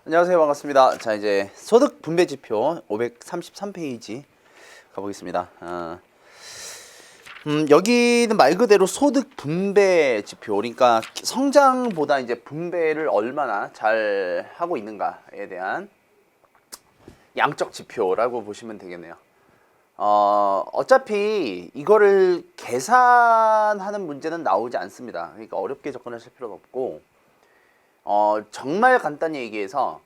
안녕하세요. 반갑습니다. 자, 이제 소득 분배 지표 533페이지 가보겠습니다. 여기는 말 그대로 소득 분배 지표, 그러니까 성장보다 이제 분배를 얼마나 잘 하고 있는가에 대한 양적 지표라고 보시면 되겠네요. 어차피 이거를 계산하는 문제는 나오지 않습니다. 그러니까 어렵게 접근하실 필요는 없고, 정말 간단히 얘기해서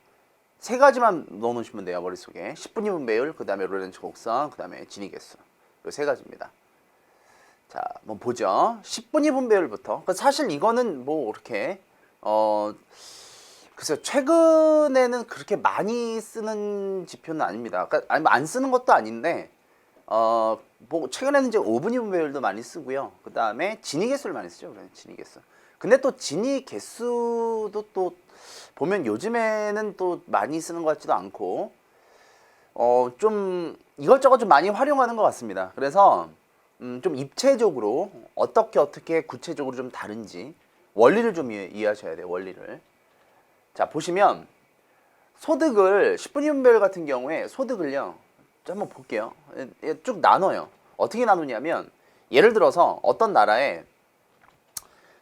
세 가지만 넣어놓으시면 돼요. 머릿속에 10분위 분배율, 그 다음에 로렌츠 곡선, 그 다음에 진위 개수. 이 세 가지입니다. 자, 한번 보죠. 10분위 분배율부터. 사실 이거는 뭐 이렇게 글쎄요, 최근에는 그렇게 많이 쓰는 지표는 아닙니다. 그러니까 안 쓰는 것도 아닌데 뭐 최근에는 이제 5분위 분배율도 많이 쓰고요. 그 다음에 진위 개수를 많이 쓰죠. 그래, 진위 개수. 근데 또 진위 개수도 또 보면 요즘에는 또 많이 쓰는 것 같지도 않고 좀 이것저것 좀 많이 활용하는 것 같습니다. 그래서 좀 입체적으로 어떻게 구체적으로 좀 다른지 원리를 좀 이해하셔야 돼요. 원리를. 자, 보시면 소득을 10분위 분배율 같은 경우에 소득을요, 한번 볼게요. 쭉 나눠요. 어떻게 나누냐면 예를 들어서 어떤 나라에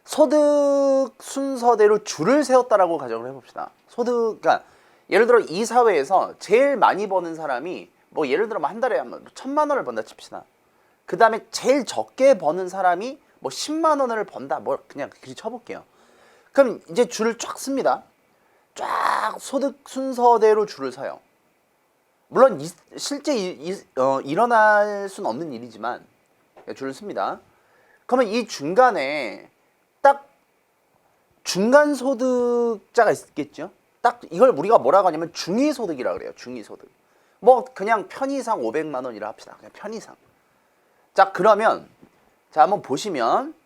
소득 순서대로 줄을 세웠다라고 가정을 해봅시다. 그러니까 예를 들어 이 사회에서 제일 많이 버는 사람이 뭐 예를 들어 한 달에 1,000만 원을 번다 칩시다. 그 다음에 제일 적게 버는 사람이 뭐 10만 원을 번다. 뭐 그냥 그리 쳐볼게요. 그럼 이제 줄을 쫙 씁니다. 쫙 소득 순서대로 줄을 서요. 물론 실제 일어날 수는 없는 일이지만 줄을 씁니다. 그러면 이 중간에 딱 중간 소득자가 있겠죠. 딱 이걸 우리가 뭐라고 하냐면 중위소득이라 그래요. 중위소득. 뭐 그냥 편의상 500만 원이라 합시다. 그냥 편의상. 자, 그러면 자, 한번 보시면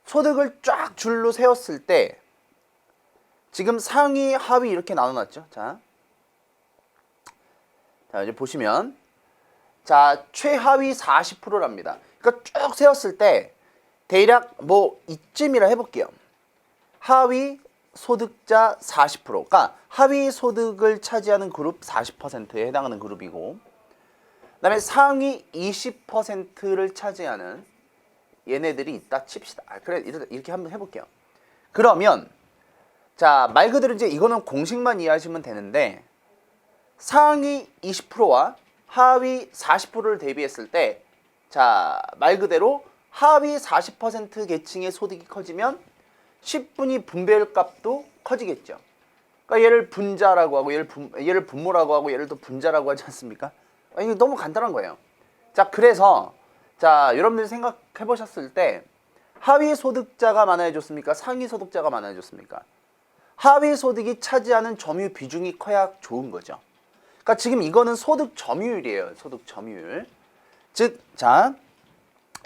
소득을 쫙 줄로 세웠을 때 지금 상위 하위 이렇게 나눠놨죠. 자, 이제 보시면 자, 최하위 40%랍니다. 그러니까 쭉 세웠을 때 대략 뭐 이쯤이라 해볼게요. 하위 소득자 40%, 그러니까 하위 소득을 차지하는 그룹 40%에 해당하는 그룹이고, 그 다음에 상위 20%를 차지하는 얘네들이 있다 칩시다. 그래, 이렇게 한번 해볼게요. 그러면 자, 말 그대로 이제 이거는 공식만 이해하시면 되는데, 상위 20%와 하위 40%를 대비했을 때, 자, 말 그대로 하위 40% 계층의 소득이 커지면 10분위 분배율 값도 커지겠죠. 그러니까 얘를 분자라고 하고 얘를 분모라고 하고 얘를 또 분자라고 하지 않습니까? 이게 너무 간단한 거예요. 자, 그래서 자, 여러분들이 생각해 보셨을 때 하위 소득자가 많아졌습니까? 상위 소득자가 많아졌습니까? 하위 소득이 차지하는 점유 비중이 커야 좋은 거죠. 그러니까 지금 이거는 소득 점유율이에요. 소득 점유율. 즉, 자,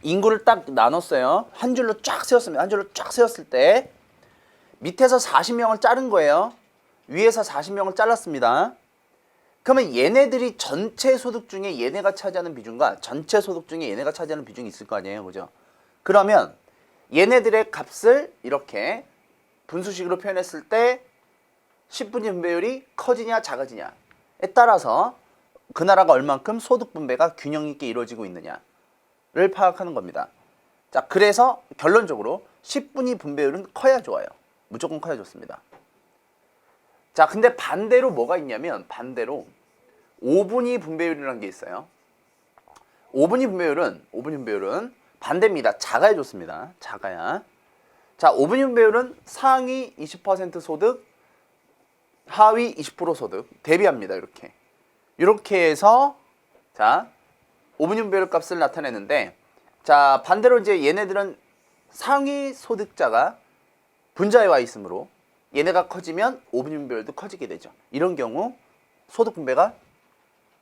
인구를 딱 나눴어요. 한 줄로 쫙 세웠습니다. 한 줄로 쫙 세웠을 때 밑에서 40명을 자른 거예요. 위에서 40명을 잘랐습니다. 그러면 얘네들이 전체 소득 중에 얘네가 차지하는 비중과 전체 소득 중에 얘네가 차지하는 비중이 있을 거 아니에요. 그죠? 그러면 얘네들의 값을 이렇게 분수식으로 표현했을 때 10분위 분배율이 커지냐 작아지냐에 따라서 그 나라가 얼만큼 소득 분배가 균형 있게 이루어지고 있느냐를 파악하는 겁니다. 자, 그래서 결론적으로 10분위 분배율은 커야 좋아요. 무조건 커야 좋습니다. 자, 근데 반대로 뭐가 있냐면 반대로 5분위 분배율이라는 게 있어요. 5분위 분배율은 반대입니다. 작아야 좋습니다. 작아야. 자, 5분위 분배율은 상위 20% 소득, 하위 20% 소득 대비합니다. 이렇게 해서 자, 5분위 분배율 값을 나타내는데, 자, 반대로 이제 얘네들은 상위 소득자가 분자에 와 있으므로 얘네가 커지면 5분위 분배율도 커지게 되죠. 이런 경우 소득 분배가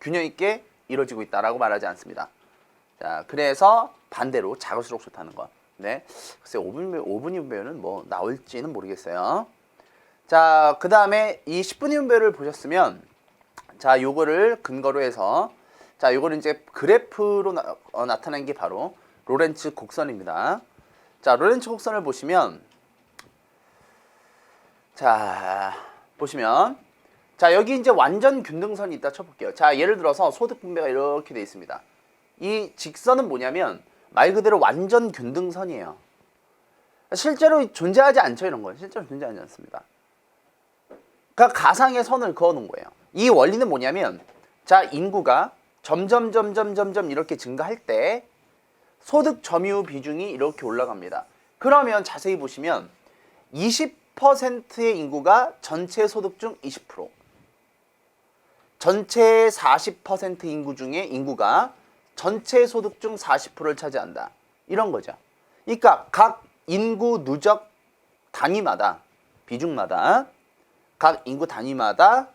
균형 있게 이루어지고 있다라고 말하지 않습니다. 자, 그래서 반대로 작을수록 좋다는 거. 네, 글쎄 5분위 분배율은 뭐 나올지는 모르겠어요. 자, 그 다음에 이 10분위 분배율을 보셨으면, 자, 요거를 근거로 해서, 자, 요거를 이제 그래프로 나타낸 게 바로 로렌츠 곡선입니다. 자, 로렌츠 곡선을 보시면, 자, 자, 여기 이제 완전 균등선이 있다 쳐볼게요. 자, 예를 들어서 소득 분배가 이렇게 돼 있습니다. 이 직선은 뭐냐면 말 그대로 완전 균등선이에요. 실제로 존재하지 않죠, 이런 건. 실제로 존재하지 않습니다. 그러니까 가상의 선을 그어 놓은 거예요. 이 원리는 뭐냐면, 자, 인구가 점점 이렇게 증가할 때 소득 점유 비중이 이렇게 올라갑니다. 그러면 자세히 보시면 20%의 인구가 전체 소득 중 20%, 전체 40% 인구 중에 인구가 전체 소득 중 40%를 차지한다. 이런 거죠. 그러니까 각 인구 누적 단위마다, 비중마다, 각 인구 단위마다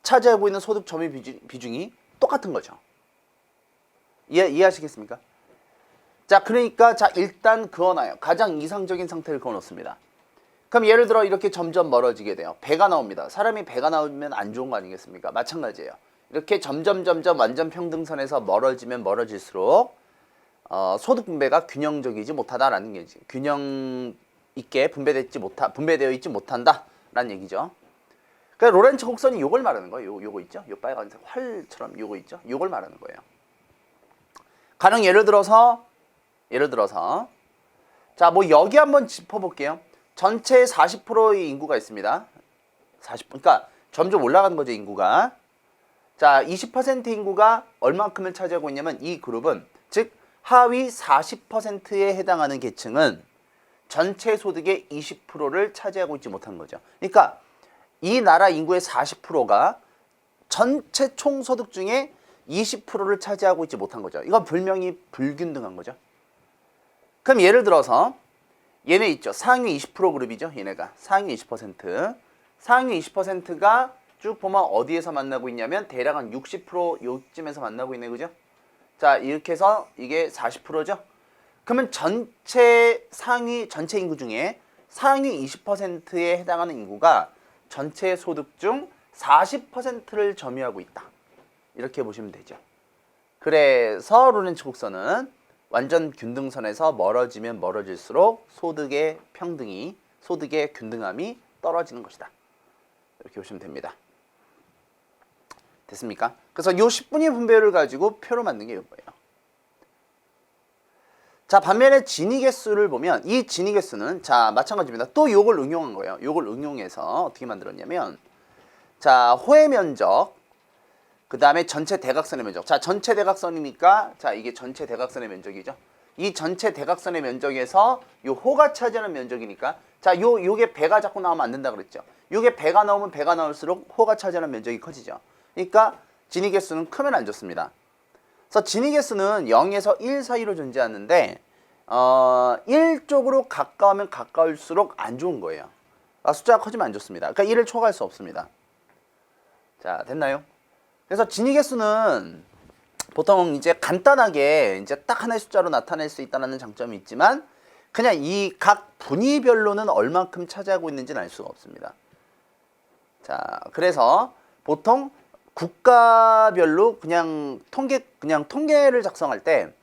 차지하고 있는 소득 점유 비중이 똑같은 거죠. 이해하시겠습니까? 자, 그러니까 자, 일단 그어놔요. 가장 이상적인 상태를 그어놓습니다. 그럼 예를 들어 이렇게 점점 멀어지게 돼요. 배가 나옵니다. 사람이 배가 나오면 안 좋은 거 아니겠습니까? 마찬가지예요. 이렇게 점점 완전 평등선에서 멀어지면 멀어질수록 소득 분배가 균형적이지 못하다라는 얘기지. 균형 있게 분배되어 있지 못한다라는 얘기죠. 그러니까 로렌츠 곡선이 요걸 말하는 거예요. 요거 있죠? 요 빨간색 활처럼 요거 있죠? 요걸 말하는 거예요. 가령 예를 들어서 자, 뭐 여기 한번 짚어볼게요. 전체 40%의 인구가 있습니다. 40%, 그러니까 점점 올라가는 거죠, 인구가. 자, 20% 인구가 얼만큼을 차지하고 있냐면 이 그룹은, 즉 하위 40%에 해당하는 계층은 전체 소득의 20%를 차지하고 있지 못한 거죠. 그러니까 이 나라 인구의 40%가 전체 총소득 중에 20%를 차지하고 있지 못한 거죠. 이건 분명히 불균등한 거죠. 그럼 예를 들어서 얘네 있죠. 상위 20% 그룹이죠. 얘네가 상위 20%. 상위 20%가 쭉 보면 어디에서 만나고 있냐면 대략 한 60% 요쯤에서 만나고 있네. 그죠? 자, 이렇게 해서 이게 40%죠. 그러면 전체 인구 중에 상위 20%에 해당하는 인구가 전체 소득 중 40%를 점유하고 있다. 이렇게 보시면 되죠. 그래서 로렌츠 곡선은 완전 균등선에서 멀어지면 멀어질수록 소득의 균등함이 떨어지는 것이다. 이렇게 보시면 됩니다. 됐습니까? 그래서 요 10분위 분배율을 가지고 표로 만든 게 이거예요. 자, 반면에 진위 개수를 보면 이 진위 개수는 자, 마찬가지입니다. 또 요걸 응용한 거예요. 요걸 응용해서 어떻게 만들었냐면, 자, 호의 면적, 그 다음에 전체 대각선의 면적. 자, 전체 대각선이니까 자, 이게 전체 대각선의 면적이죠. 이 전체 대각선의 면적에서 요 호가 차지하는 면적이니까, 자, 요게 배가 자꾸 나오면 안 된다 그랬죠. 요게 배가 나오면 배가 나올수록 호가 차지하는 면적이 커지죠. 그러니까 진위 개수는 크면 안 좋습니다. 그래서 진위 개수는 0에서 1 사이로 존재하는데 1 쪽으로 가까우면 가까울수록 안 좋은 거예요. 숫자가 커지면 안 좋습니다. 그러니까 1을 초과할 수 없습니다. 자, 됐나요? 그래서 진위 개수는 보통 이제 간단하게 이제 딱 하나의 숫자로 나타낼 수 있다는 장점이 있지만, 그냥 이 각 분위별로는 얼만큼 차지하고 있는지는 알 수가 없습니다. 자, 그래서 보통 국가별로 그냥 통계를 작성할 때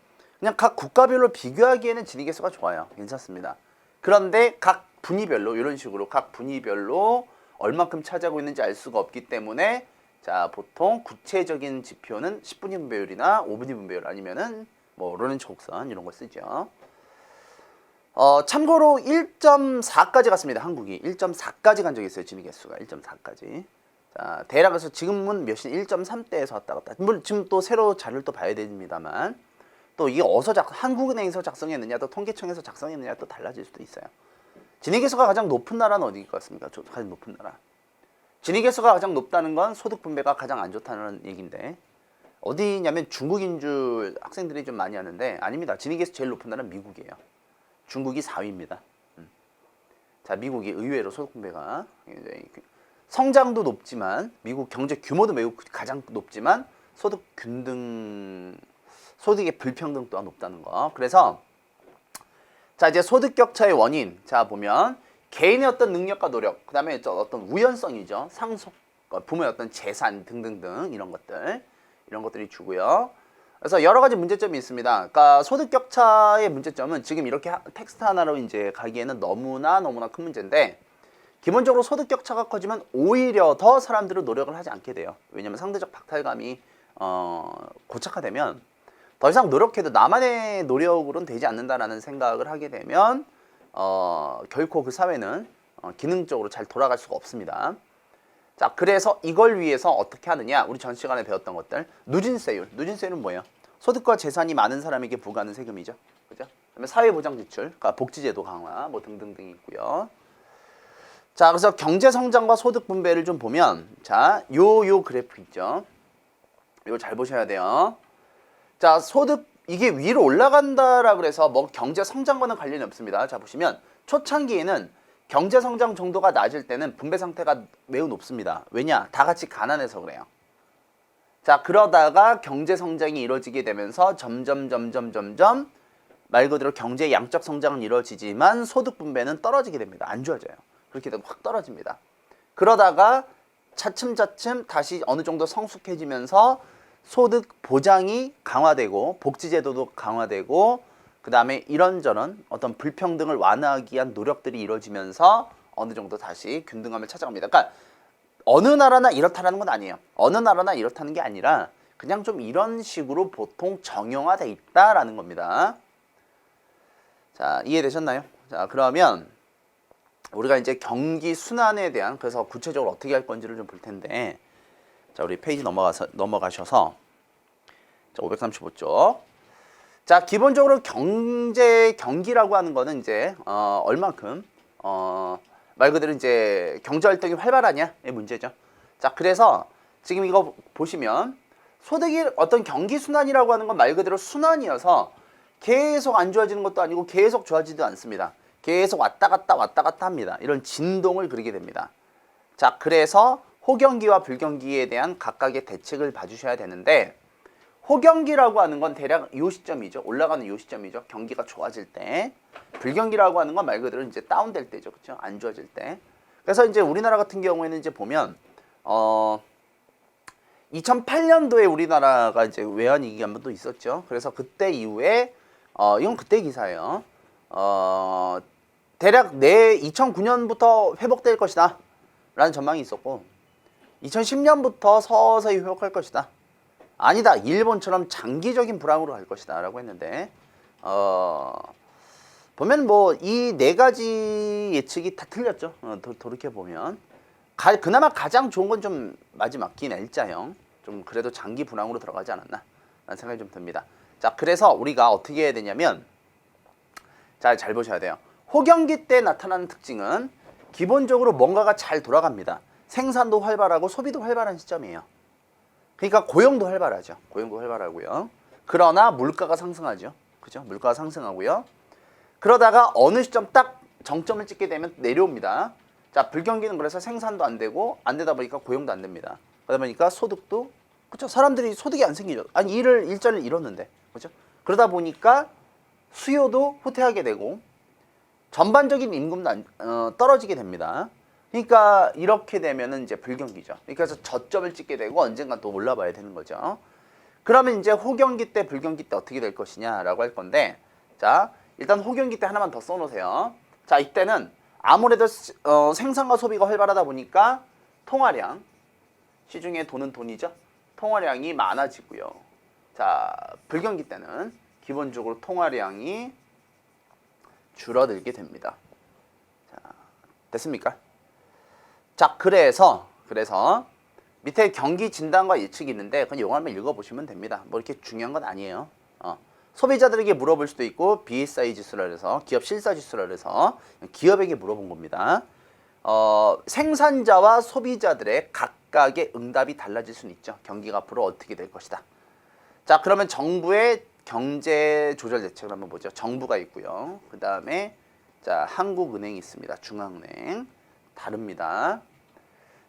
그냥 각 국가별로 비교하기에는 진위 개수가 좋아요. 괜찮습니다. 그런데 각 분위별로 이런 식으로 각 분위별로 얼만큼 차지하고 있는지 알 수가 없기 때문에, 자, 보통 구체적인 지표는 10분위 분배율이나 5분위 분배율 아니면은 뭐 로렌츠 곡선 이런 거 쓰죠. 참고로 1.4까지 갔습니다. 한국이 1.4까지 간 적이 있어요. 진위 개수가 1.4까지. 자, 대략 그래서 지금은 몇이 1.3대에서 왔다 갔다. 물론 지금 또 새로 자료를 또 봐야 됩니다만, 또 이게 한국은행에서 작성했느냐, 또 통계청에서 작성했느냐 또 달라질 수도 있어요. 진위 개수가 가장 높은 나라는 어디일 것 같습니까? 가장 높은 나라. 진위 개수가 가장 높다는 건 소득 분배가 가장 안 좋다는 얘기인데, 어디냐면 중국인 줄 학생들이 좀 많이 하는데 아닙니다. 진위 개수 제일 높은 나라는 미국이에요. 중국이 4위입니다. 자, 미국이 의외로 소득 분배가 성장도 높지만, 미국 경제 규모도 매우 가장 높지만 소득의 불평등 또한 높다는 거. 그래서 자, 이제 소득 격차의 원인, 자, 보면 개인의 어떤 능력과 노력, 그 다음에 어떤 우연성이죠. 상속, 부모의 어떤 재산 등등등 이런 것들이 주고요. 그래서 여러 가지 문제점이 있습니다. 그러니까 소득 격차의 문제점은 지금 이렇게 텍스트 하나로 이제 가기에는 너무나 큰 문제인데, 기본적으로 소득 격차가 커지면 오히려 더 사람들은 노력을 하지 않게 돼요. 왜냐하면 상대적 박탈감이 고착화되면 더 이상 노력해도 나만의 노력으로는 되지 않는다라는 생각을 하게 되면 결코 그 사회는 기능적으로 잘 돌아갈 수가 없습니다. 자, 그래서 이걸 위해서 어떻게 하느냐? 우리 전 시간에 배웠던 것들. 누진세율. 누진세율은 뭐예요? 소득과 재산이 많은 사람에게 부과하는 세금이죠. 그죠? 그다음에 사회보장지출, 그러니까 복지제도 강화, 뭐 등등등 있고요. 자, 그래서 경제 성장과 소득 분배를 좀 보면, 자, 요 그래프 있죠. 이거 잘 보셔야 돼요. 자, 소득 이게 위로 올라간다라 그래서 뭐 경제 성장과는 관련이 없습니다. 자, 보시면 초창기에는 경제 성장 정도가 낮을 때는 분배 상태가 매우 높습니다. 왜냐? 다 같이 가난해서 그래요. 자, 그러다가 경제 성장이 이루어지게 되면서 점점 말 그대로 경제 양적 성장은 이루어지지만 소득 분배는 떨어지게 됩니다. 안 좋아져요. 그렇게 되면 확 떨어집니다. 그러다가 차츰 다시 어느 정도 성숙해지면서 소득 보장이 강화되고 복지제도도 강화되고 그 다음에 이런저런 어떤 불평등을 완화하기 위한 노력들이 이루어지면서 어느 정도 다시 균등함을 찾아갑니다. 그러니까 어느 나라나 이렇다라는 건 아니에요. 어느 나라나 이렇다는 게 아니라 그냥 좀 이런 식으로 보통 정형화돼 있다라는 겁니다. 자, 이해되셨나요? 자, 그러면 우리가 이제 경기 순환에 대한 그래서 구체적으로 어떻게 할 건지를 좀 볼 텐데 자, 우리 페이지 넘어가셔서 자, 535쪽. 자, 기본적으로 경기라고 하는 거는 이제 얼만큼 말 그대로 이제 경제 활동이 활발하냐의 문제죠. 자, 그래서 지금 이거 보시면 소득이 어떤 경기 순환이라고 하는 건 말 그대로 순환이어서 계속 안 좋아지는 것도 아니고 계속 좋아지지도 않습니다. 계속 왔다 갔다 합니다. 이런 진동을 그리게 됩니다. 자, 그래서 호경기와 불경기에 대한 각각의 대책을 봐주셔야 되는데 호경기라고 하는 건 대략 요 시점이죠. 올라가는 요 시점이죠. 경기가 좋아질 때. 불경기라고 하는 건 말 그대로 이제 다운될 때죠. 그렇죠? 안 좋아질 때. 그래서 이제 우리나라 같은 경우에는 이제 보면 2008년도에 우리나라가 이제 외환위기 한번 또 있었죠. 그래서 그때 이후에 이건 그때 기사예요. 대략 2009년부터 회복될 것이다 라는 전망이 있었고 2010년부터 서서히 회복할 것이다. 아니다. 일본처럼 장기적인 불황으로 갈 것이다 라고 했는데 보면 뭐 이 네 가지 예측이 다 틀렸죠. 돌이켜 보면 그나마 가장 좋은 건 좀 마지막 긴 L자형 좀 그래도 장기 불황으로 들어가지 않았나 라는 생각이 좀 듭니다. 자, 그래서 우리가 어떻게 해야 되냐면 잘 보셔야 돼요. 호경기 때 나타나는 특징은 기본적으로 뭔가가 잘 돌아갑니다. 생산도 활발하고 소비도 활발한 시점이에요. 그러니까 고용도 활발하죠. 고용도 활발하고요. 그러나 물가가 상승하죠. 그죠? 물가가 상승하고요. 그러다가 어느 시점 딱 정점을 찍게 되면 내려옵니다. 자, 불경기는 그래서 생산도 안 되고 안 되다 보니까 고용도 안 됩니다. 그러다 보니까 소득도 그렇죠. 사람들이 소득이 안 생기죠. 아니 일자리를 잃었는데. 그렇죠? 그러다 보니까 수요도 후퇴하게 되고 전반적인 임금도 떨어지게 됩니다. 그러니까 이렇게 되면은 이제 불경기죠. 그래서 저점을 찍게 되고 언젠가 또 올라봐야 되는 거죠. 그러면 이제 호경기 때, 불경기 때 어떻게 될 것이냐라고 할 건데, 자, 일단 호경기 때 하나만 더 써놓으세요. 자, 이때는 아무래도 생산과 소비가 활발하다 보니까 통화량, 시중에 돈은 돈이죠. 통화량이 많아지고요. 자, 불경기 때는 기본적으로 통화량이 줄어들게 됩니다. 자, 됐습니까? 자, 그래서 밑에 경기 진단과 예측이 있는데 그건 요거 한번 읽어보시면 됩니다. 뭐 이렇게 중요한 건 아니에요. 소비자들에게 물어볼 수도 있고 BSI 지수라 해서 기업 실사 지수라 해서 기업에게 물어본 겁니다. 생산자와 소비자들의 각각의 응답이 달라질 수는 있죠. 경기가 앞으로 어떻게 될 것이다. 자, 그러면 정부의 경제 조절 대책을 한번 보죠. 정부가 있고요. 그 다음에 자, 한국은행이 있습니다. 중앙은행. 다릅니다.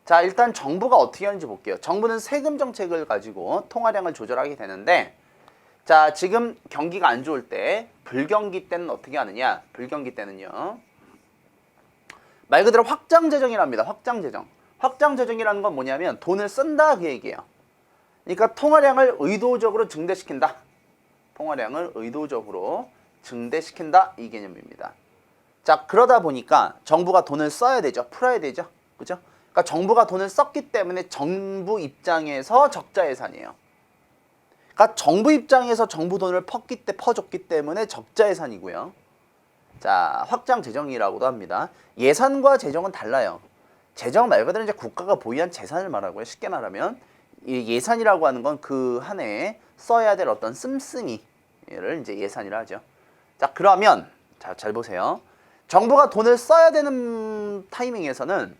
자, 일단 정부가 어떻게 하는지 볼게요. 정부는 세금 정책을 가지고 통화량을 조절하게 되는데 자, 지금 경기가 안 좋을 때 불경기 때는 어떻게 하느냐? 불경기 때는요. 말 그대로 확장 재정이랍니다. 확장 재정. 확장 재정이라는 건 뭐냐면 돈을 쓴다 그 얘기예요. 그러니까 통화량을 의도적으로 증대시킨다. 통화량을 의도적으로 증대시킨다 이 개념입니다. 자, 그러다 보니까 정부가 돈을 써야 되죠. 풀어야 되죠. 그죠? 그러니까 정부가 돈을 썼기 때문에 정부 입장에서 적자 예산이에요. 그러니까 정부 입장에서 정부 돈을 퍼줬기 때문에 적자 예산이고요. 자, 확장 재정이라고도 합니다. 예산과 재정은 달라요. 재정 말 그대로 이제 국가가 보유한 재산을 말하고요. 쉽게 말하면 이 예산이라고 하는 건 그 한 해에 써야 될 어떤 씀씀이를 이제 예산이라 하죠. 자, 그러면 잘 보세요. 정부가 돈을 써야 되는 타이밍에서는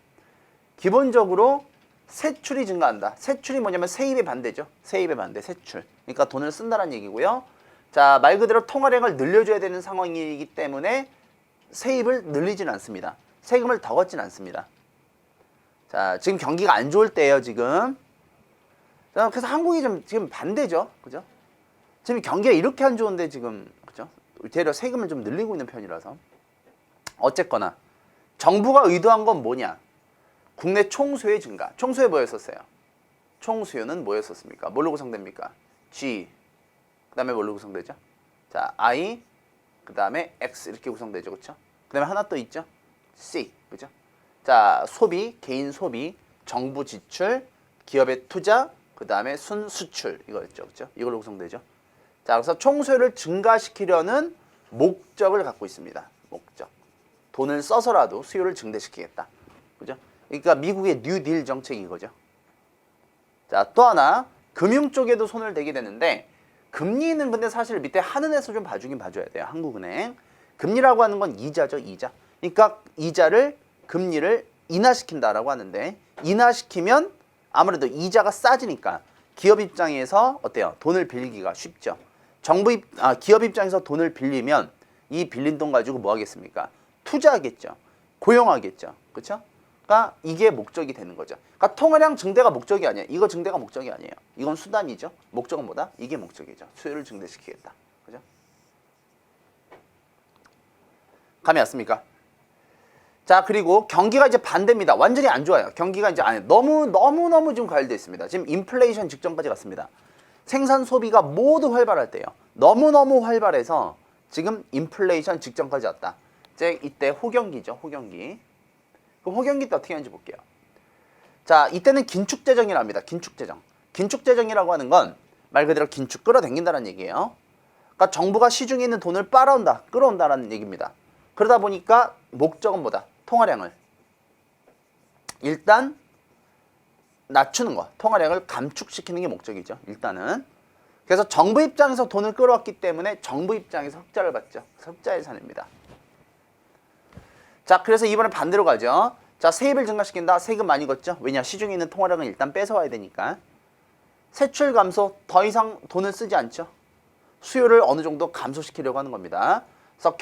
기본적으로 세출이 증가한다. 세출이 뭐냐면 세입의 반대죠. 세입의 반대, 세출. 그러니까 돈을 쓴다는 얘기고요. 자, 말 그대로 통화량을 늘려줘야 되는 상황이기 때문에 세입을 늘리진 않습니다. 세금을 더 걷진 않습니다. 자, 지금 경기가 안 좋을 때예요, 지금. 자, 그래서 한국이 좀 지금 반대죠. 그죠? 지금 경기가 이렇게 안 좋은데 지금, 그죠? 되려 세금을 좀 늘리고 있는 편이라서. 어쨌거나 정부가 의도한 건 뭐냐? 국내 총수요의 증가. 총수요 뭐였었어요? 총수요는 뭐였었습니까? 뭘로 구성됩니까? G. 그 다음에 뭘로 구성되죠? 자, I. 그 다음에 X 이렇게 구성되죠. 그렇죠? 그 다음에 하나 또 있죠? C. 그죠? 자, 소비, 개인 소비, 정부 지출, 기업의 투자, 그 다음에 순수출 이거였죠. 그렇죠? 이걸로 구성되죠. 자, 그래서 총수요를 증가시키려는 목적을 갖고 있습니다. 목적. 돈을 써서라도 수요를 증대시키겠다. 그죠? 그러니까 미국의 뉴딜 정책이 이거죠. 자, 또 하나 금융 쪽에도 손을 대게 되는데 금리는 근데 사실 밑에 한은에서 좀 봐주긴 봐줘야 돼요. 한국은행. 금리라고 하는 건 이자죠. 이자. 그러니까 이자를 금리를 인하시킨다라고 하는데 인하시키면 아무래도 이자가 싸지니까 기업 입장에서 어때요? 돈을 빌리기가 쉽죠. 기업 입장에서 돈을 빌리면 이 빌린 돈 가지고 뭐 하겠습니까? 투자하겠죠. 고용하겠죠. 그렇죠? 그러니까 이게 목적이 되는 거죠. 그러니까 통화량 증대가 목적이 아니에요. 이거 증대가 목적이 아니에요. 이건 수단이죠. 목적은 뭐다? 이게 목적이죠. 수요를 증대시키겠다. 그죠? 감이 왔습니까? 자, 그리고 경기가 이제 반대입니다. 완전히 안 좋아요. 경기가 이제 너무 지금 과열되어 있습니다. 지금 인플레이션 직전까지 갔습니다. 생산 소비가 모두 활발할 때예요. 너무너무 활발해서 지금 인플레이션 직전까지 왔다. 이제 이때 호경기죠. 호경기. 그럼 호경기 때 어떻게 하는지 볼게요. 자, 이때는 긴축재정이랍니다. 긴축재정. 긴축재정이라고 하는 건 말 그대로 긴축 끌어당긴다는 얘기예요. 그러니까 정부가 시중에 있는 돈을 빨아온다, 끌어온다라는 얘기입니다. 그러다 보니까 목적은 뭐다? 통화량을 일단 낮추는 거, 통화량을 감축시키는 게 목적이죠. 일단은. 그래서 정부 입장에서 돈을 끌어왔기 때문에 정부 입장에서 흑자를 받죠. 흑자 예산입니다. 자, 그래서 이번에 반대로 가죠. 자, 세입을 증가시킨다. 세금 많이 걷죠. 왜냐? 시중에 있는 통화량을 일단 뺏어와야 되니까. 세출 감소, 더 이상 돈을 쓰지 않죠. 수요를 어느 정도 감소시키려고 하는 겁니다. 그래서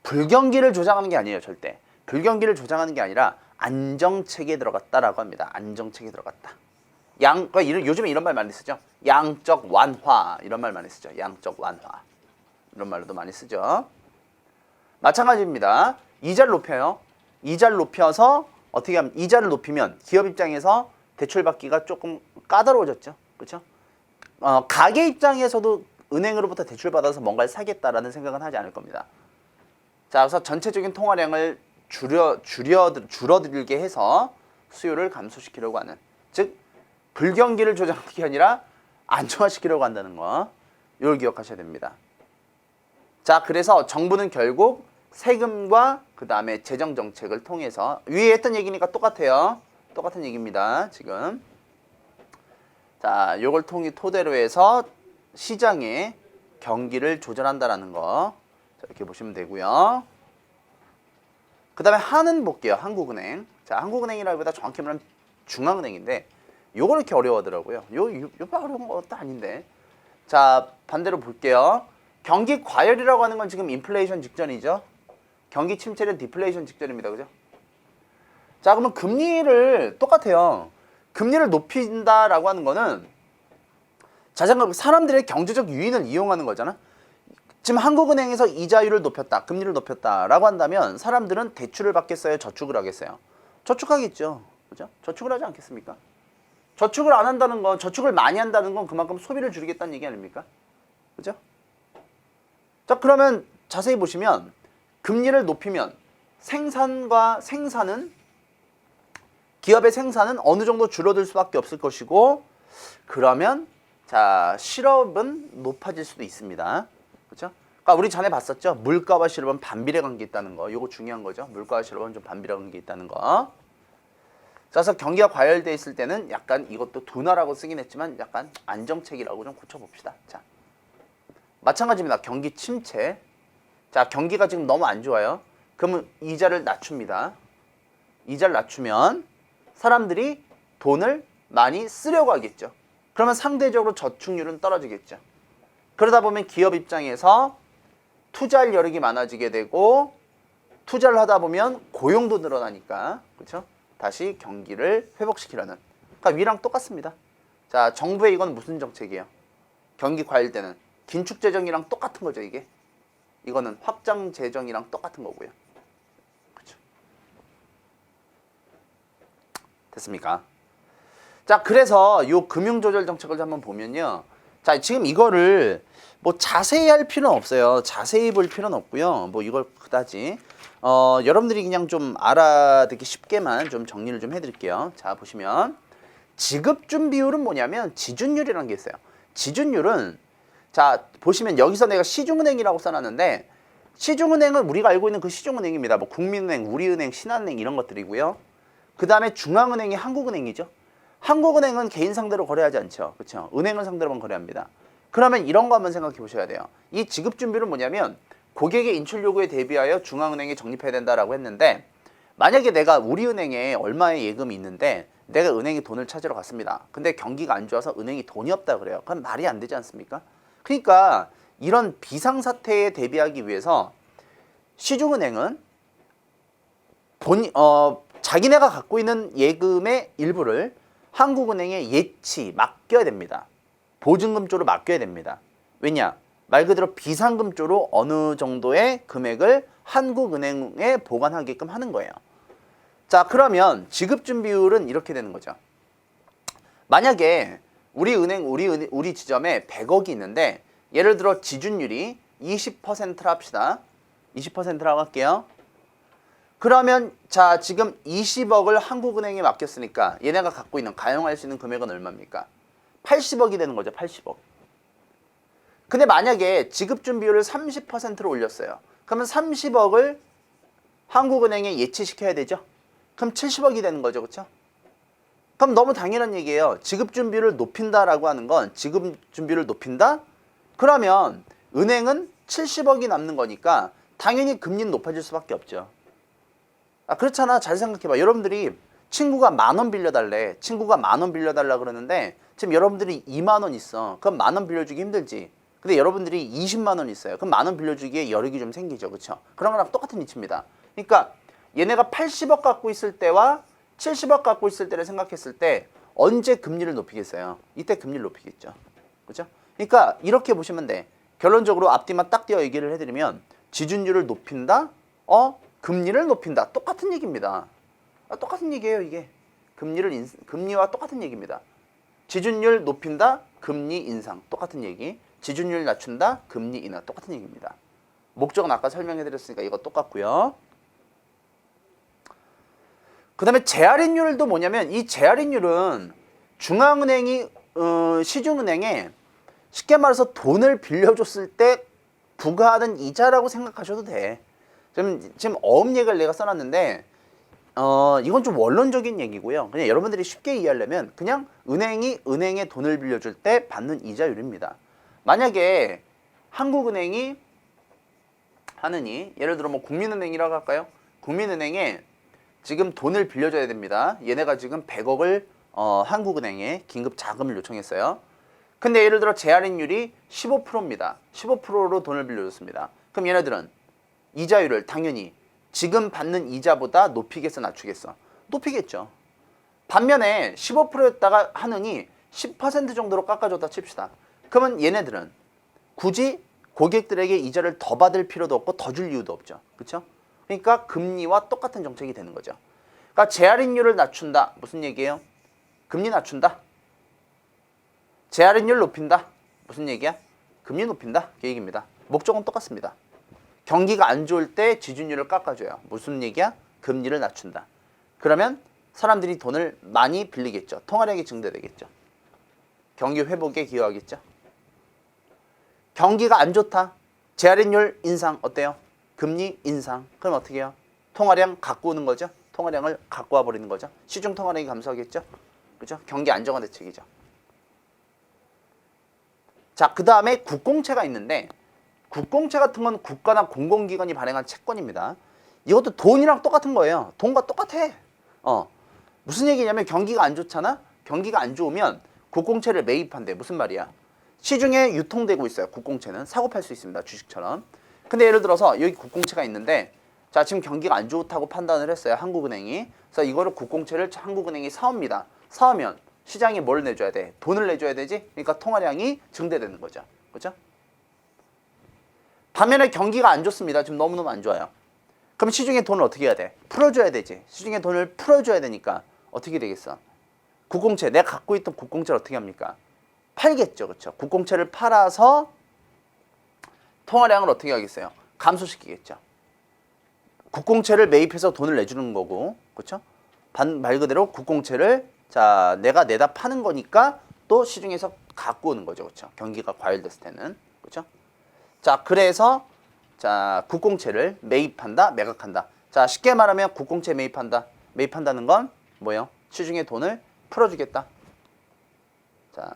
불경기를 조장하는 게 아니에요. 절대. 불경기를 조장하는 게 아니라 안정체계에 들어갔다라고 합니다. 안정체계에 들어갔다. 그러니까 요즘에 이런 말 많이 쓰죠. 양적 완화 이런 말 많이 쓰죠. 양적 완화 이런 말로도 많이 쓰죠. 마찬가지입니다. 이자를 높여요. 이자를 높여서 어떻게 하면 이자를 높이면 기업 입장에서 대출받기가 조금 까다로워졌죠. 그렇죠? 가게 입장에서도 은행으로부터 대출받아서 뭔가를 사겠다라는 생각은 하지 않을 겁니다. 자, 그래서 전체적인 통화량을 줄어들게 해서 수요를 감소시키려고 하는, 즉 불경기를 조장하는 게 아니라 안정화시키려고 한다는 거, 이걸 기억하셔야 됩니다. 자, 그래서 정부는 결국 세금과 그 다음에 재정정책을 통해서 위에 했던 얘기니까 똑같아요. 똑같은 얘기입니다. 지금. 자, 요걸 토대로 해서 시장의 경기를 조절한다라는 거, 자, 이렇게 보시면 되고요. 그 다음에 한은 볼게요. 한국은행. 자, 한국은행이라기보다 정확히 말하면 중앙은행인데 요걸 이렇게 어려워하더라고요. 요 어려운 것도 아닌데. 자, 반대로 볼게요. 경기 과열이라고 하는 건 지금 인플레이션 직전이죠. 경기 침체는 디플레이션 직전입니다. 그죠? 자, 그러면 금리를 똑같아요. 금리를 높인다라고 하는 거는 자생각 사람들의 경제적 유인을 이용하는 거잖아. 지금 한국은행에서 이자율을 높였다, 금리를 높였다라고 한다면 사람들은 대출을 받겠어요, 저축을 하겠어요? 저축하겠죠. 그죠? 저축을 하지 않겠습니까? 저축을 안 한다는 건, 저축을 많이 한다는 건 그만큼 소비를 줄이겠다는 얘기 아닙니까? 그죠? 자, 그러면 자세히 보시면 금리를 높이면 기업의 생산은 어느 정도 줄어들 수밖에 없을 것이고, 그러면 자, 실업은 높아질 수도 있습니다. 그렇죠? 그러니까 우리 전에 봤었죠. 물가와 실업은 반비례 관계 있다는 거. 이거 중요한 거죠. 물가와 실업은 좀 반비례 관계 있다는 거. 그래서 경기가 과열돼 있을 때는 약간 이것도 둔화라고 쓰긴 했지만 약간 안정책이라고 좀 고쳐봅시다. 자, 마찬가지입니다. 경기 침체. 자, 경기가 지금 너무 안 좋아요. 그러면 이자를 낮춥니다. 이자를 낮추면 사람들이 돈을 많이 쓰려고 하겠죠. 그러면 상대적으로 저축률은 떨어지겠죠. 그러다 보면 기업 입장에서 투자할 여력이 많아지게 되고, 투자를 하다 보면 고용도 늘어나니까, 그렇죠? 다시 경기를 회복시키려는. 그러니까 위랑 똑같습니다. 자, 정부의 이건 무슨 정책이에요? 경기 과열되는 긴축 재정이랑 똑같은 거죠, 이게. 이거는 확장 재정이랑 똑같은 거고요. 그렇죠? 됐습니까? 자, 그래서 요 금융 조절 정책을 한번 보면요. 자, 지금 이거를 뭐 자세히 할 필요는 없어요. 자세히 볼 필요는 없고요. 뭐 이걸 그다지 여러분들이 그냥 좀 알아듣기 쉽게만 좀 정리를 좀 해드릴게요. 자, 보시면 지급준 비율은 뭐냐면 지준율이라는 게 있어요. 지준율은 자, 보시면 여기서 내가 시중은행이라고 써놨는데, 시중은행은 우리가 알고 있는 그 시중은행입니다. 뭐 국민은행, 우리은행, 신한은행 이런 것들이고요. 그 다음에 중앙은행이 한국은행이죠. 한국은행은 개인 상대로 거래하지 않죠. 그렇죠? 은행을 상대로만 거래합니다. 그러면 이런 거 한번 생각해 보셔야 돼요. 이 지급준비율은 뭐냐면 고객의 인출 요구에 대비하여 중앙은행이 적립해야 된다라고 했는데, 만약에 내가 우리은행에 얼마의 예금이 있는데 내가 은행에 돈을 찾으러 갔습니다. 근데 경기가 안 좋아서 은행이 돈이 없다 그래요. 그럼 말이 안 되지 않습니까? 그러니까 이런 비상사태에 대비하기 위해서 시중은행은 자기네가 갖고 있는 예금의 일부를 한국은행에 맡겨야 됩니다. 보증금 쪽으로 맡겨야 됩니다. 왜냐? 말 그대로 비상금 쪽으로 어느 정도의 금액을 한국은행에 보관하게끔 하는 거예요. 자, 그러면 지급준비율은 이렇게 되는 거죠. 만약에 우리 지점에 100억이 있는데, 예를 들어 지준율이 20%라 합시다. 20%라고 할게요. 그러면 자, 지금 20억을 한국은행에 맡겼으니까 얘네가 갖고 있는 가용할 수 있는 금액은 얼마입니까? 80억이 되는 거죠. 80억. 근데 만약에 지급준비율을 30%로 올렸어요. 그러면 30억을 한국은행에 예치시켜야 되죠. 그럼 70억이 되는 거죠. 그렇죠? 그럼 너무 당연한 얘기예요. 지급준비율을 높인다라고 하는 건, 지급준비율을 높인다? 그러면 은행은 70억이 남는 거니까 당연히 금리는 높아질 수밖에 없죠. 아, 그렇잖아. 잘 생각해봐. 여러분들이 친구가 10,000원 빌려달래. 친구가 10,000원 빌려달라 그러는데 지금 여러분들이 20,000원 있어. 그럼 10,000원 빌려주기 힘들지. 근데 여러분들이 200,000원 있어요. 그럼 10,000원 빌려주기에 여력이 좀 생기죠. 그렇죠? 그런 거랑 똑같은 이치입니다. 그러니까 얘네가 80억 갖고 있을 때와 70억 갖고 있을 때를 생각했을 때 언제 금리를 높이겠어요? 이때 금리를 높이겠죠. 그렇죠? 그러니까 이렇게 보시면 돼. 결론적으로 앞뒤만 딱 띄어 얘기를 해드리면 지준율을 높인다? 금리를 높인다. 똑같은 얘기입니다. 똑같은 얘기예요, 이게. 금리와 똑같은 얘기입니다. 지준율 높인다, 금리 인상. 똑같은 얘기. 지준율 낮춘다, 금리 인하. 똑같은 얘기입니다. 목적은 아까 설명해드렸으니까 이거 똑같고요. 그 다음에 재할인율도 뭐냐면, 이 재할인율은 중앙은행이 시중은행에 쉽게 말해서 돈을 빌려줬을 때 부과하는 이자라고 생각하셔도 돼. 지금 어업 얘기를 내가 써놨는데 이건 좀 원론적인 얘기고요. 그냥 여러분들이 쉽게 이해하려면 그냥 은행에 돈을 빌려줄 때 받는 이자율입니다. 만약에 한국은행이 하느니, 예를 들어 뭐 국민은행이라고 할까요? 국민은행에 지금 돈을 빌려줘야 됩니다. 얘네가 지금 100억을 한국은행에 긴급 자금을 요청했어요. 근데 예를 들어 재할인율이 15%입니다. 15%로 돈을 빌려줬습니다. 그럼 얘네들은 이자율을 당연히 지금 받는 이자보다 높이겠어, 낮추겠어? 높이겠죠. 반면에 15%였다가 하느니 10% 정도로 깎아줬다 칩시다. 그러면 얘네들은 굳이 고객들에게 이자를 더 받을 필요도 없고 더 줄 이유도 없죠. 그렇죠? 그러니까 금리와 똑같은 정책이 되는 거죠. 그러니까 재할인율을 낮춘다. 무슨 얘기예요? 금리 낮춘다. 재할인율 높인다. 무슨 얘기야? 금리 높인다. 그 얘기입니다. 목적은 똑같습니다. 경기가 안 좋을 때 지준율을 깎아줘요. 무슨 얘기야? 금리를 낮춘다. 그러면 사람들이 돈을 많이 빌리겠죠. 통화량이 증대되겠죠. 경기 회복에 기여하겠죠. 경기가 안 좋다. 재할인율 인상 어때요? 금리 인상. 그럼 어떻게 해요? 통화량 갖고 오는 거죠. 통화량을 갖고 와버리는 거죠. 시중 통화량이 감소하겠죠. 그죠? 경기 안정화 대책이죠. 자, 그 다음에 국공채가 있는데 국공채 같은 건 국가나 공공기관이 발행한 채권입니다. 이것도 돈이랑 똑같은 거예요. 돈과 똑같아. 무슨 얘기냐면 경기가 안 좋잖아. 경기가 안 좋으면 국공채를 매입한대. 무슨 말이야? 시중에 유통되고 있어요. 국공채는 사고 팔 수 있습니다. 주식처럼. 근데 예를 들어서 여기 국공채가 있는데 자, 지금 경기가 안 좋다고 판단을 했어요. 한국은행이. 그래서 이거를 국공채를 한국은행이 사옵니다. 사오면 시장에 뭘 내줘야 돼? 돈을 내줘야 되지? 그러니까 통화량이 증대되는 거죠. 그렇죠? 반면에 경기가 안 좋습니다. 지금 너무너무 안 좋아요. 그럼 시중에 돈을 어떻게 해야 돼? 풀어줘야 되지. 시중에 돈을 풀어줘야 되니까 어떻게 되겠어? 국공채, 내가 갖고 있던 국공채를 어떻게 합니까? 팔겠죠. 그렇죠? 국공채를 팔아서 통화량을 어떻게 하겠어요? 감소시키겠죠. 국공채를 매입해서 돈을 내주는 거고, 그렇죠? 말 그대로 국공채를 자 내가 내다 파는 거니까 또 시중에서 갖고 오는 거죠, 그렇죠? 경기가 과열됐을 때는, 그렇죠? 자, 그래서 자 국공채를 매입한다, 매각한다. 자, 쉽게 말하면 국공채 매입한다. 매입한다는 건 뭐예요? 시중에 돈을 풀어주겠다. 자,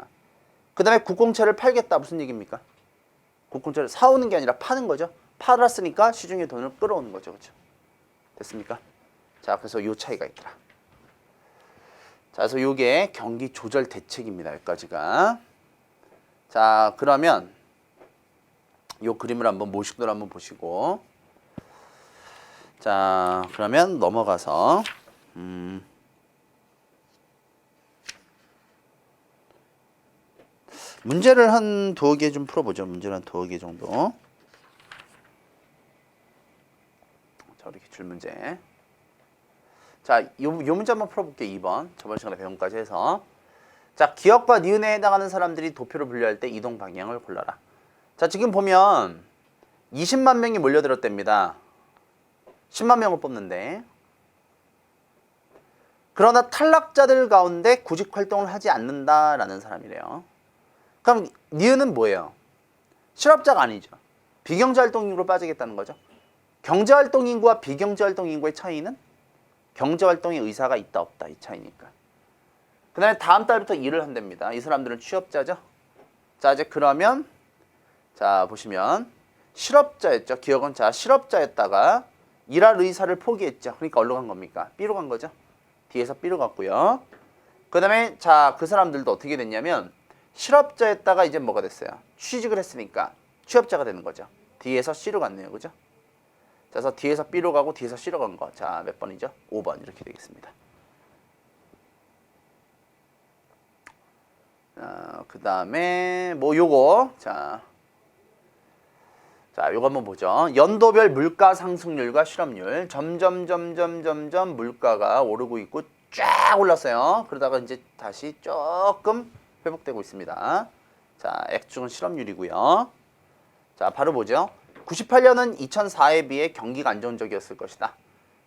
그다음에 국공채를 팔겠다. 무슨 얘기입니까? 국공채를 사오는 게 아니라 파는 거죠. 팔았으니까 시중에 돈을 끌어오는 거죠, 그렇죠? 됐습니까? 자, 그래서 요 차이가 있더라. 자, 그래서 요게 경기 조절 대책입니다. 여기까지가. 자, 그러면 요 그림을 한번 모식도를 한번 보시고, 자, 그러면 넘어가서 문제를 한 두어 개 좀 풀어보죠. 문제를 한 두어 개 정도. 자, 우리 기출문제. 자, 요 문제 한번 풀어볼게요. 2번. 저번 시간에 배운 것까지 해서. 자, 기업과 니은에 해당하는 사람들이 도표를 분류할 때 이동 방향을 골라라. 자, 지금 보면 20만 명이 몰려들었답니다. 10만 명을 뽑는데. 그러나 탈락자들 가운데 구직 활동을 하지 않는다라는 사람이래요. 그럼 니은은 뭐예요? 실업자가 아니죠. 비경제활동 인구로 빠지겠다는 거죠. 경제활동 인구와 비경제활동 인구의 차이는 경제활동의 의사가 있다 없다 이 차이니까. 그 다음에 다음 달부터 일을 한답니다. 이 사람들은 취업자죠. 자, 이제 그러면 자 보시면 실업자였죠. 기억은 자 실업자였다가 일할 의사를 포기했죠. 그러니까 어디로 간 겁니까? B로 간 거죠. 뒤에서 B로 갔고요. 그 다음에 자 그 사람들도 어떻게 됐냐면 실업자였다가 이제 뭐가 됐어요? 취직을 했으니까 취업자가 되는 거죠. 뒤에서 C로 갔네요. 그죠? 자, 그래서 뒤에서 B로 가고 뒤에서 C로 간 거. 자, 몇 번이죠? 5번 이렇게 되겠습니다. 그 다음에 뭐 요거 자, 요거 한번 보죠. 연도별 물가 상승률과 실업률 점점 물가가 오르고 있고 쫙 올랐어요. 그러다가 이제 다시 조금 회복되고 있습니다. 자, X축은 실업률이고요. 자, 바로 보죠. 98년은 2004에 비해 경기가 안정적이었을 것이다.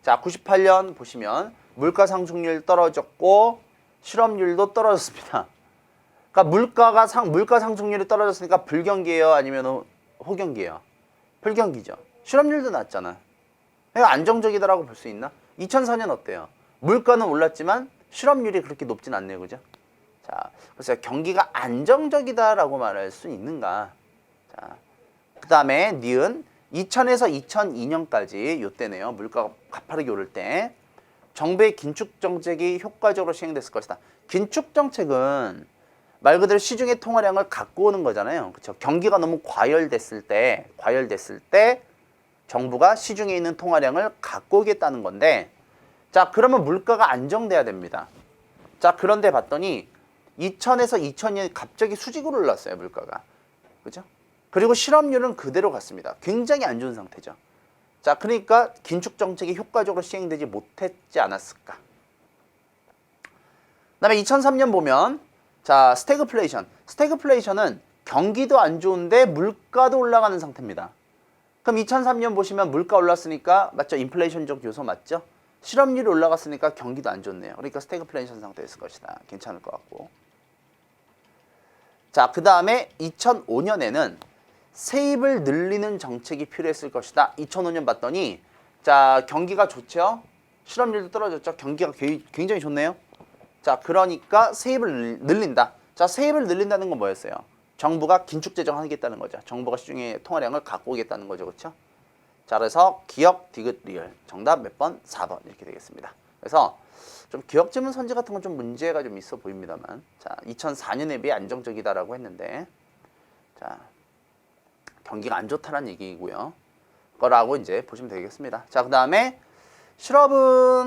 자, 98년 보시면 물가 상승률 떨어졌고 실업률도 떨어졌습니다. 그러니까 물가 상승률이 떨어졌으니까 불경기예요, 아니면 호경기예요? 불경기죠. 실업률도 낮잖아. 그러니까 안정적이다라고 볼 수 있나? 2004년 어때요? 물가는 올랐지만 실업률이 그렇게 높진 않네요, 그죠? 자, 그래서 경기가 안정적이다라고 말할 수 있는가? 자, 그 다음에 니은 2000에서 2002년까지 요때네요. 물가가 가파르게 오를 때 정부의 긴축 정책이 효과적으로 시행됐을 것이다. 긴축 정책은 말 그대로 시중의 통화량을 갖고 오는 거잖아요. 그렇죠? 경기가 너무 과열됐을 때 정부가 시중에 있는 통화량을 갖고 오겠다는 건데, 자, 그러면 물가가 안정돼야 됩니다. 자, 그런데 봤더니 2000에서 2002년 갑자기 수직으로 올랐어요, 물가가. 그죠? 그리고 실업률은 그대로 갔습니다. 굉장히 안 좋은 상태죠. 자, 그러니까 긴축 정책이 효과적으로 시행되지 못했지 않았을까. 그다음에 2003년 보면 자, 스태그플레이션. 스태그플레이션은 경기도 안 좋은데 물가도 올라가는 상태입니다. 그럼 2003년 보시면 물가 올랐으니까 맞죠? 인플레이션적 요소 맞죠? 실업률이 올라갔으니까 경기도 안 좋네요. 그러니까 스태그플레이션 상태였을 것이다. 괜찮을 것 같고. 자, 그 다음에 2005년에는 세입을 늘리는 정책이 필요했을 것이다. 2005년 봤더니 자, 경기가 좋죠? 실업률도 떨어졌죠? 경기가 굉장히 좋네요. 자, 그러니까 세입을 늘린다. 자, 세입을 늘린다는 건 뭐였어요? 정부가 긴축 재정하겠다는 거죠. 정부가 시중에 통화량을 갖고 오겠다는 거죠. 그렇죠? 자, 그래서 기역, 디귿, 리을. 정답 몇 번? 4번 이렇게 되겠습니다. 그래서 좀 기역 지문 선지 같은 건 좀 문제가 좀 있어 보입니다만. 자, 2004년에 비해 안정적이다라고 했는데 자, 경기가 안 좋다는 얘기고요. 거라고 이제 보시면 되겠습니다. 자, 그다음에 실업은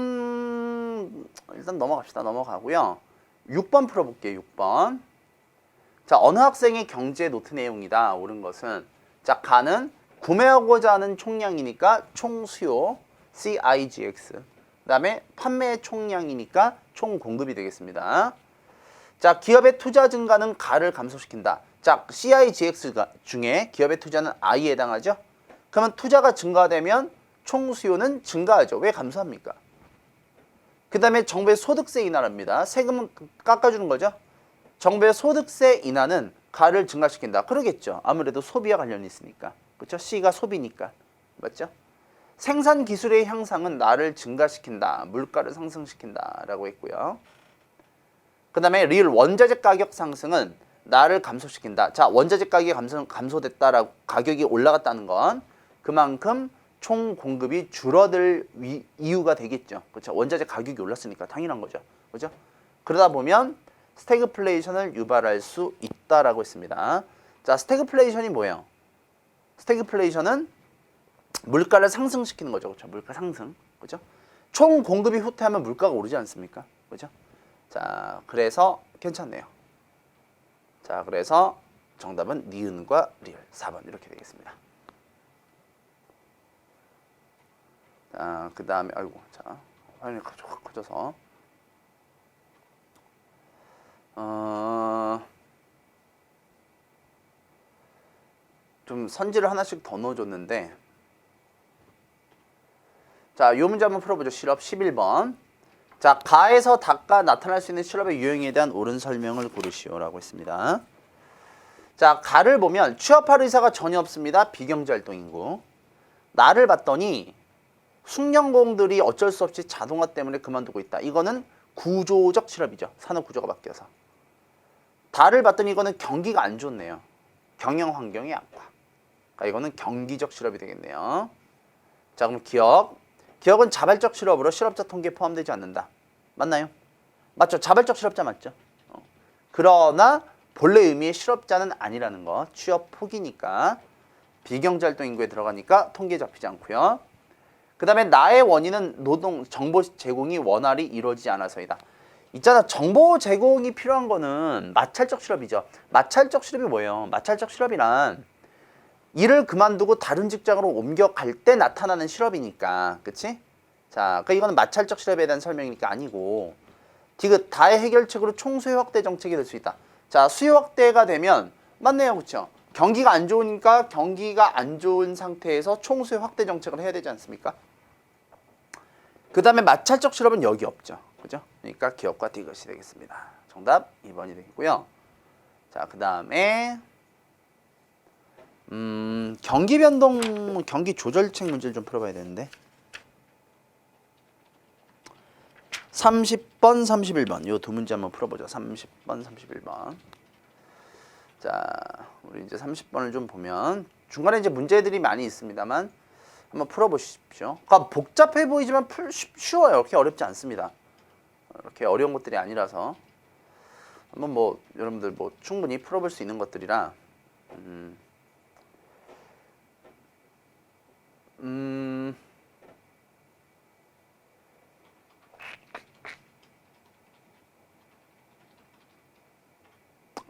일단 넘어갑시다. 넘어가고요. 6번 풀어볼게요. 6번. 자, 어느 학생의 경제 노트 내용이다. 옳은 것은 자, 가는 구매하고자 하는 총량이니까 총수요 CIGX. 그 다음에 판매 총량이니까 총공급이 되겠습니다. 자, 기업의 투자 증가는 가를 감소시킨다. 자, CIGX 중에 기업의 투자는 I에 해당하죠. 그러면 투자가 증가되면 총수요는 증가하죠. 왜 감소합니까? 그 다음에 정부의 소득세 인하랍니다. 세금은 깎아주는 거죠. 정부의 소득세 인하는 가를 증가시킨다. 그러겠죠. 아무래도 소비와 관련이 있으니까. 그렇죠? C가 소비니까. 맞죠? 생산 기술의 향상은 나를 증가시킨다. 물가를 상승시킨다. 라고 했고요. 그 다음에 리을 원자재 가격 상승은 나를 감소시킨다. 자, 원자재 가격이 감소됐다라고 가격이 올라갔다는 건 그만큼 총 공급이 줄어들 이유가 되겠죠. 그렇죠? 원자재 가격이 올랐으니까 당연한 거죠. 그렇죠? 그러다 보면 스태그플레이션을 유발할 수 있다라고 했습니다. 자, 스태그플레이션이 뭐예요? 스태그플레이션은 물가를 상승시키는 거죠. 그렇죠? 물가 상승. 그렇죠? 총 공급이 후퇴하면 물가가 오르지 않습니까? 그렇죠? 자, 그래서 괜찮네요. 자, 그래서 정답은 니은과 리을 4번 이렇게 되겠습니다. 자, 그 다음에 아이고, 자, 화면이 확 커져서 좀 선지를 하나씩 더 넣어줬는데 자, 요 문제 한번 풀어보죠. 실업 11번. 자, 가에서 닭가 나타날 수 있는 실업의 유형에 대한 옳은 설명을 고르시오라고 했습니다. 자, 가를 보면 취업할 의사가 전혀 없습니다. 비경제활동인구. 나를 봤더니 숙련공들이 어쩔 수 없이 자동화 때문에 그만두고 있다. 이거는 구조적 실업이죠. 산업 구조가 바뀌어서. 다를 봤더니 이거는 경기가 안 좋네요. 경영 환경이 악화. 그러니까 이거는 경기적 실업이 되겠네요. 자, 그럼 기억. 기억은 자발적 실업으로 실업자 통계에 포함되지 않는다. 맞나요? 맞죠? 자발적 실업자 맞죠? 그러나 본래 의미의 실업자는 아니라는 거. 취업 포기니까 비경제활동 인구에 들어가니까 통계에 잡히지 않고요. 그 다음에 나의 원인은 노동 정보 제공이 원활히 이루어지지 않아서이다. 있잖아, 정보 제공이 필요한 거는 마찰적 실업이죠. 마찰적 실업이 뭐예요? 마찰적 실업이란 일을 그만두고 다른 직장으로 옮겨갈 때 나타나는 실업이니까, 그치? 자, 그러니까 이거는 마찰적 실업에 대한 설명이니까 아니고 디귿 다의 해결책으로 총수요 확대 정책이 될 수 있다. 자, 수요 확대가 되면 맞네요, 그렇죠? 경기가 안 좋으니까 경기가 안 좋은 상태에서 총수요 확대 정책을 해야 되지 않습니까? 그 다음에 마찰적 실업은 여기 없죠, 그죠? 그러니까 기업과 디귿이 되겠습니다. 정답 2번이 되겠고요. 자, 그 다음에 경기 변동, 경기 조절책 문제를 좀 풀어봐야 되는데 30번, 31번 요 두 문제 한번 풀어보죠. 30번, 31번. 자, 우리 이제 30번을 좀 보면 중간에 이제 문제들이 많이 있습니다만 한번 풀어보십시오. 그러니까 복잡해 보이지만 쉬워요. 그렇게 어렵지 않습니다. 이렇게 어려운 것들이 아니라서 한번 뭐 여러분들 뭐 충분히 풀어볼 수 있는 것들이라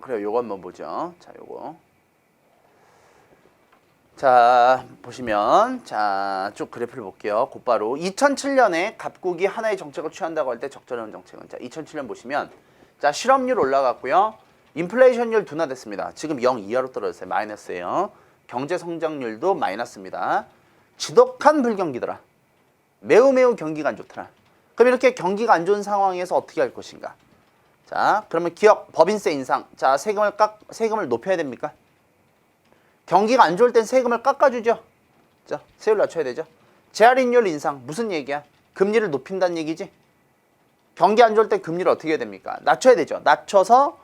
그래요. 요거 한번 보죠. 자, 요거. 자, 보시면 자, 쭉 그래프를 볼게요. 곧바로 2007년에 갑국이 하나의 정책을 취한다고 할 때 적절한 정책은 자, 2007년 보시면 자, 실업률 올라갔고요. 인플레이션율 둔화됐습니다. 지금 0 이하로 떨어졌어요. 마이너스예요. 경제 성장률도 마이너스입니다. 지독한 불경기더라. 매우 경기가 안 좋더라. 그럼 이렇게 경기가 안 좋은 상황에서 어떻게 할 것인가? 자, 그러면 기업 법인세 인상. 자, 세금을 높여야 됩니까? 경기가 안 좋을 땐 세금을 깎아주죠. 자, 세율 낮춰야 되죠. 재할인율 인상. 무슨 얘기야? 금리를 높인다는 얘기지. 경기 안 좋을 때 금리를 어떻게 해야 됩니까? 낮춰야 되죠. 낮춰서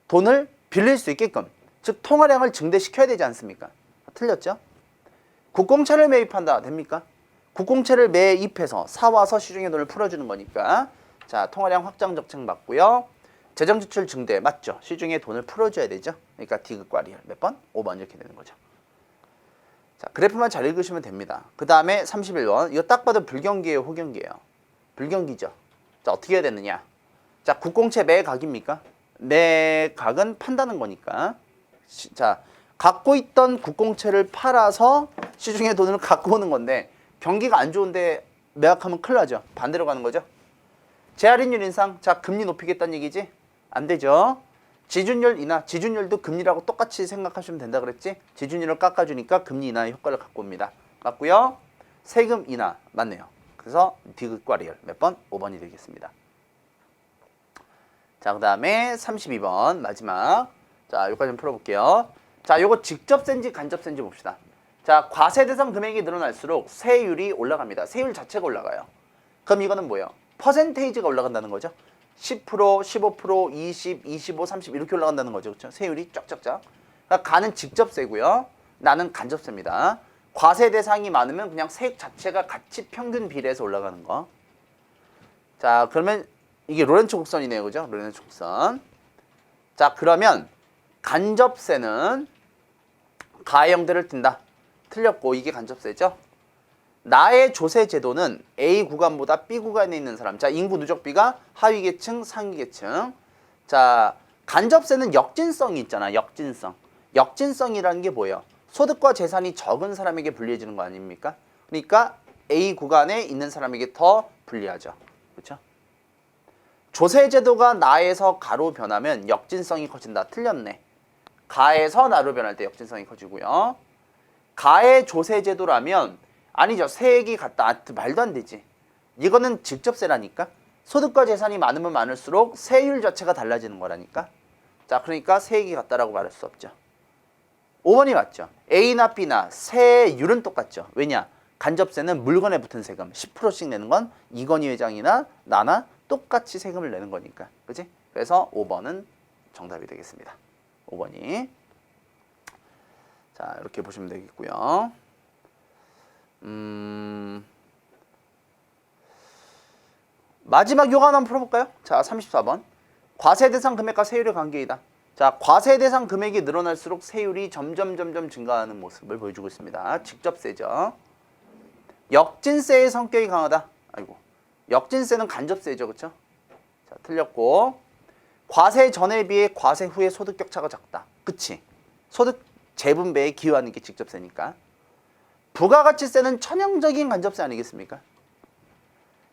돈을 빌릴 수 있게끔. 즉 통화량을 증대시켜야 되지 않습니까? 틀렸죠? 국공채를 매입한다. 됩니까? 국공채를 매입해서 사와서 시중에 돈을 풀어주는 거니까. 자, 통화량 확장 적책 맞고요. 재정지출 증대 맞죠? 시중에 돈을 풀어줘야 되죠. 그러니까 D극과 리얼 몇 번? 5번 이렇게 되는 거죠. 자, 그래프만 잘 읽으시면 됩니다. 그 다음에 31번. 이거 딱 봐도 불경기예요, 호경기예요? 불경기죠. 자, 어떻게 해야 되느냐? 자, 국공채 매각입니까? 매각은 판다는 거니까. 자, 갖고 있던 국공채를 팔아서 시중에 돈을 갖고 오는 건데 경기가 안 좋은데 매각하면 큰일 나죠. 반대로 가는 거죠. 재할인율 인상. 자, 금리 높이겠다는 얘기지? 안 되죠. 지준율 인하. 지준율도 금리라고 똑같이 생각하시면 된다 그랬지? 지준율을 깎아주니까 금리 인하의 효과를 갖고 옵니다. 맞고요. 세금 인하. 맞네요. 그래서 D극과 리얼 몇 번? 5번이 되겠습니다. 자, 그 다음에 32번 마지막. 자, 여기까지 좀 풀어볼게요. 자, 요거 직접세인지 간접세인지 봅시다. 자, 과세 대상 금액이 늘어날수록 세율이 올라갑니다. 세율 자체가 올라가요. 그럼 이거는 뭐예요? 퍼센테이지가 올라간다는 거죠. 10%, 15%, 20, 25, 30 이렇게 올라간다는 거죠. 그렇죠? 세율이 쫙쫙쫙. 그러니까 가는 직접세고요. 나는 간접세입니다. 과세 대상이 많으면 그냥 세액 자체가 같이 평균 비례해서 올라가는 거. 자, 그러면 이게 로렌츠 곡선이네요. 그죠? 로렌츠 곡선. 자, 그러면 간접세는 가의 형태를 띈다. 틀렸고 이게 간접세죠. 나의 조세 제도는 A 구간보다 B 구간에 있는 사람. 자, 인구 누적비가 하위 계층, 상위 계층. 자, 간접세는 역진성이 있잖아. 역진성. 역진성이라는 게 뭐예요? 소득과 재산이 적은 사람에게 불리해지는 거 아닙니까? 그러니까 A 구간에 있는 사람에게 더 불리하죠. 그렇죠? 조세 제도가 나에서 가로 변하면 역진성이 커진다. 틀렸네. 가에서 나로 변할 때 역진성이 커지고요. 가의 조세 제도라면 아니죠. 세액이 같다. 말도 안 되지. 이거는 직접세라니까. 소득과 재산이 많으면 많을수록 세율 자체가 달라지는 거라니까. 자, 그러니까 세액이 같다라고 말할 수 없죠. 5번이 맞죠. A나 B나 세율은 똑같죠. 왜냐? 간접세는 물건에 붙은 세금 10%씩 내는 건 이건희 회장이나 나나 똑같이 세금을 내는 거니까. 그치? 그래서 5번은 정답이 되겠습니다. 5번이. 자, 이렇게 보시면 되겠고요. 마지막 요거 하나 풀어볼까요? 자, 34번. 과세 대상 금액과 세율의 관계이다. 자, 과세 대상 금액이 늘어날수록 세율이 점점 증가하는 모습을 보여주고 있습니다. 직접세죠. 역진세의 성격이 강하다. 아이고. 역진세는 간접세죠. 그렇죠? 자, 틀렸고. 과세 전에 비해 과세 후에 소득 격차가 작다. 그치? 소득 재분배에 기여하는 게 직접세니까. 부가가치세는 천연적인 간접세 아니겠습니까?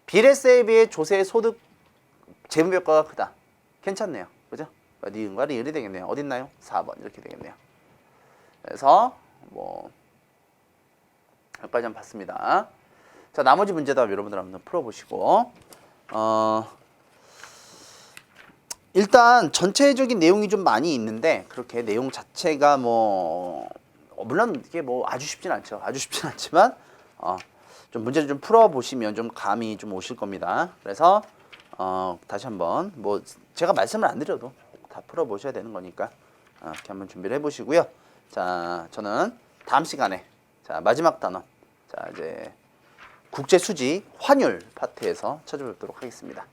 비례세에 비해 조세의 소득 재분배 효과가 크다. 괜찮네요. 그죠? 니은과 리을이 되겠네요. 어딨나요? 4번 이렇게 되겠네요. 그래서 뭐 여기까지 한번 봤습니다. 자, 나머지 문제도 여러분들 한번 풀어보시고 일단 전체적인 내용이 좀 많이 있는데 그렇게 내용 자체가 뭐 물론 이게 뭐 아주 쉽진 않죠. 아주 쉽진 않지만 좀 문제를 좀 풀어보시면 좀 감이 좀 오실 겁니다. 그래서 다시 한번 뭐 제가 말씀을 안 드려도 다 풀어보셔야 되는 거니까 이렇게 한번 준비를 해보시고요. 자, 저는 다음 시간에 자 마지막 단원 자 이제 국제수지 환율 파트에서 찾아뵙도록 하겠습니다.